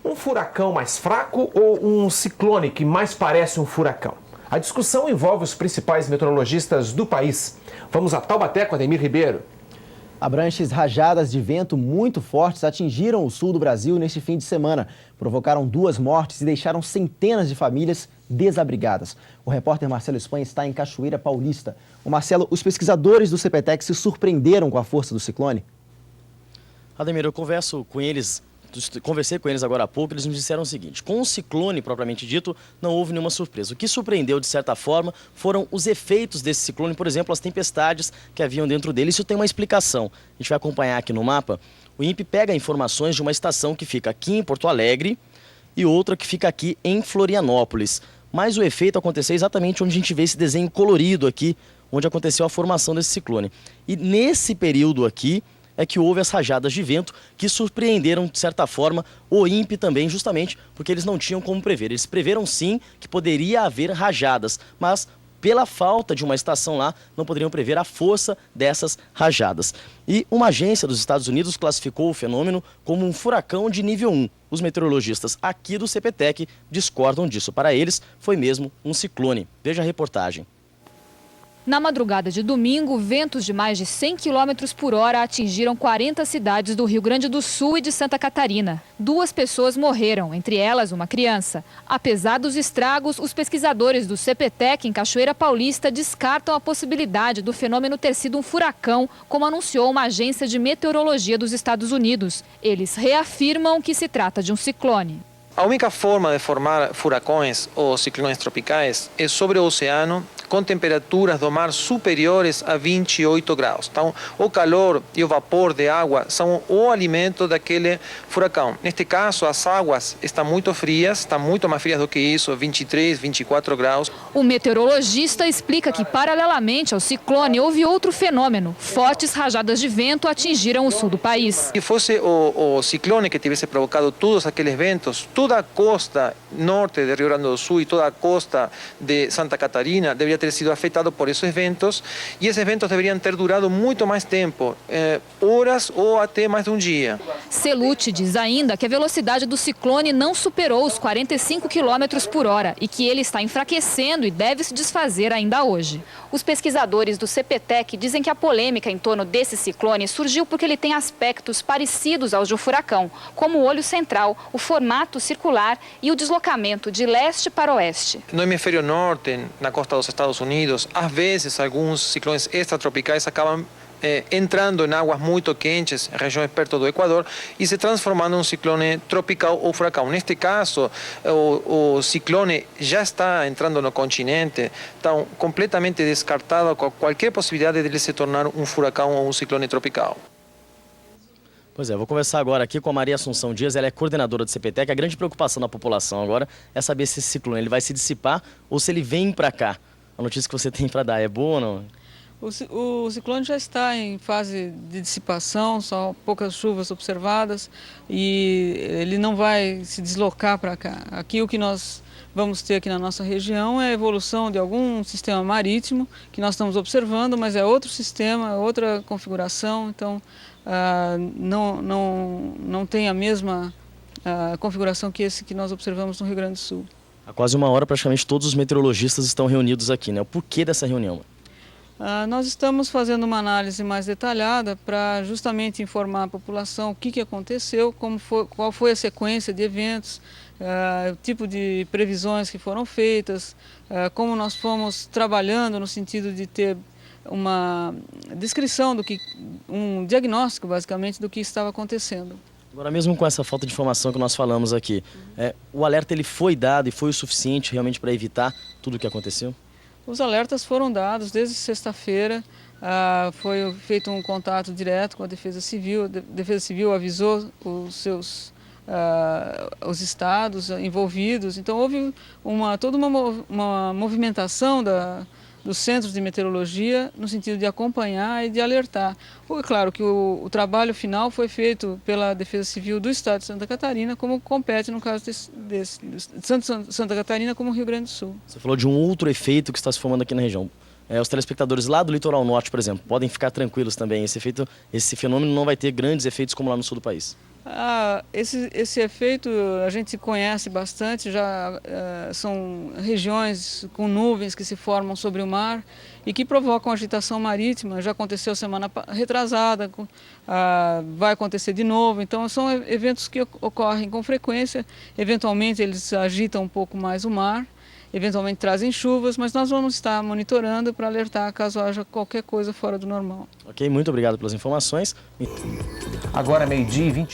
Um furacão mais fraco ou um ciclone que mais parece um furacão? A discussão envolve os principais meteorologistas do país. Vamos a Taubaté com Ademir Ribeiro. Abranches rajadas de vento muito fortes atingiram o sul do Brasil neste fim de semana. Provocaram 2 mortes e deixaram centenas de famílias desabrigadas. O repórter Marcelo Espanha está em Cachoeira Paulista. Marcelo, os pesquisadores do CPTEC se surpreenderam com a força do ciclone? Ademir, eu conversei com eles agora há pouco, eles nos disseram o seguinte: com o ciclone propriamente dito, não houve nenhuma surpresa. O que surpreendeu, de certa forma, foram os efeitos desse ciclone, por exemplo, as tempestades que haviam dentro dele. Isso tem uma explicação. A gente vai acompanhar aqui no mapa. O INPE pega informações de uma estação que fica aqui em Porto Alegre e outra que fica aqui em Florianópolis. Mas o efeito aconteceu exatamente onde a gente vê esse desenho colorido aqui, onde aconteceu a formação desse ciclone. E nesse período aqui é que houve as rajadas de vento que surpreenderam, de certa forma, o INPE também, justamente porque eles não tinham como prever. Eles preveram sim que poderia haver rajadas, mas pela falta de uma estação lá, não poderiam prever a força dessas rajadas. E uma agência dos Estados Unidos classificou o fenômeno como um furacão de nível 1. Os meteorologistas aqui do CPTEC discordam disso. Para eles, foi mesmo um ciclone. Veja a reportagem. Na madrugada de domingo, ventos de mais de 100 km por hora atingiram 40 cidades do Rio Grande do Sul e de Santa Catarina. 2 pessoas morreram, entre elas uma criança. Apesar dos estragos, os pesquisadores do CPTEC em Cachoeira Paulista descartam a possibilidade do fenômeno ter sido um furacão, como anunciou uma agência de meteorologia dos Estados Unidos. Eles reafirmam que se trata de um ciclone. A única forma de formar furacões ou ciclones tropicais é sobre o oceano, com temperaturas do mar superiores a 28 graus. Então, o calor e o vapor de água são o alimento daquele furacão. Neste caso, as águas estão muito frias, estão muito mais frias do que isso, 23, 24 graus. O meteorologista explica que, paralelamente ao ciclone, houve outro fenômeno. Fortes rajadas de vento atingiram o sul do país. Se fosse o ciclone que tivesse provocado todos aqueles ventos, toda a costa norte de Rio Grande do Sul e toda a costa de Santa Catarina deveria ter sido afetado por esses ventos, e esses ventos deveriam ter durado muito mais tempo, horas ou até mais de um dia. Celute diz ainda que a velocidade do ciclone não superou os 45 km por hora e que ele está enfraquecendo e deve se desfazer ainda hoje. Os pesquisadores do CPTEC dizem que a polêmica em torno desse ciclone surgiu porque ele tem aspectos parecidos aos de um furacão, como o olho central, o formato circular e o deslocamento de leste para oeste. No hemisfério norte, na costa dos Estados Unidos, às vezes alguns ciclones extratropicais acabam entrando em águas muito quentes, regiões perto do Equador, e se transformando em um ciclone tropical ou furacão. Neste caso, o ciclone já está entrando no continente, então completamente descartado qualquer possibilidade de ele se tornar um furacão ou um ciclone tropical. Pois é, vou conversar agora aqui com a Maria Assunção Dias, ela é coordenadora do CPTEC. A grande preocupação da população agora é saber se esse ciclone ele vai se dissipar ou se ele vem para cá. A notícia que você tem para dar é boa ou não? O ciclone já está em fase de dissipação, só poucas chuvas observadas e ele não vai se deslocar para cá. Aqui o que nós vamos ter aqui na nossa região é a evolução de algum sistema marítimo que nós estamos observando, mas é outro sistema, outra configuração, então não tem a mesma configuração que esse que nós observamos no Rio Grande do Sul. Há quase uma hora praticamente todos os meteorologistas estão reunidos aqui, né? O porquê dessa reunião? Nós estamos fazendo uma análise mais detalhada para justamente informar a população o que aconteceu, qual foi a sequência de eventos, o tipo de previsões que foram feitas, como nós fomos trabalhando no sentido de ter uma descrição um diagnóstico basicamente do que estava acontecendo. Agora, mesmo com essa falta de informação que nós falamos aqui, o alerta ele foi dado e foi o suficiente realmente para evitar tudo o que aconteceu? Os alertas foram dados desde sexta-feira, foi feito um contato direto com a Defesa Civil. A Defesa Civil avisou os estados envolvidos, então houve toda uma movimentação dos centros de meteorologia no sentido de acompanhar e de alertar. É claro que o trabalho final foi feito pela Defesa Civil do Estado de Santa Catarina, como compete no caso tanto Santa Catarina como Rio Grande do Sul. Você falou de um outro efeito que está se formando aqui na região. Os telespectadores lá do litoral norte, por exemplo, podem ficar tranquilos também. Esse fenômeno não vai ter grandes efeitos como lá no sul do país. Esse efeito a gente conhece bastante, já são regiões com nuvens que se formam sobre o mar e que provocam agitação marítima. Já aconteceu semana retrasada, vai acontecer de novo, então são eventos que ocorrem com frequência. Eventualmente eles agitam um pouco mais o mar, eventualmente trazem chuvas, mas nós vamos estar monitorando para alertar caso haja qualquer coisa fora do normal. Ok, muito obrigado pelas informações. Agora, 12h20.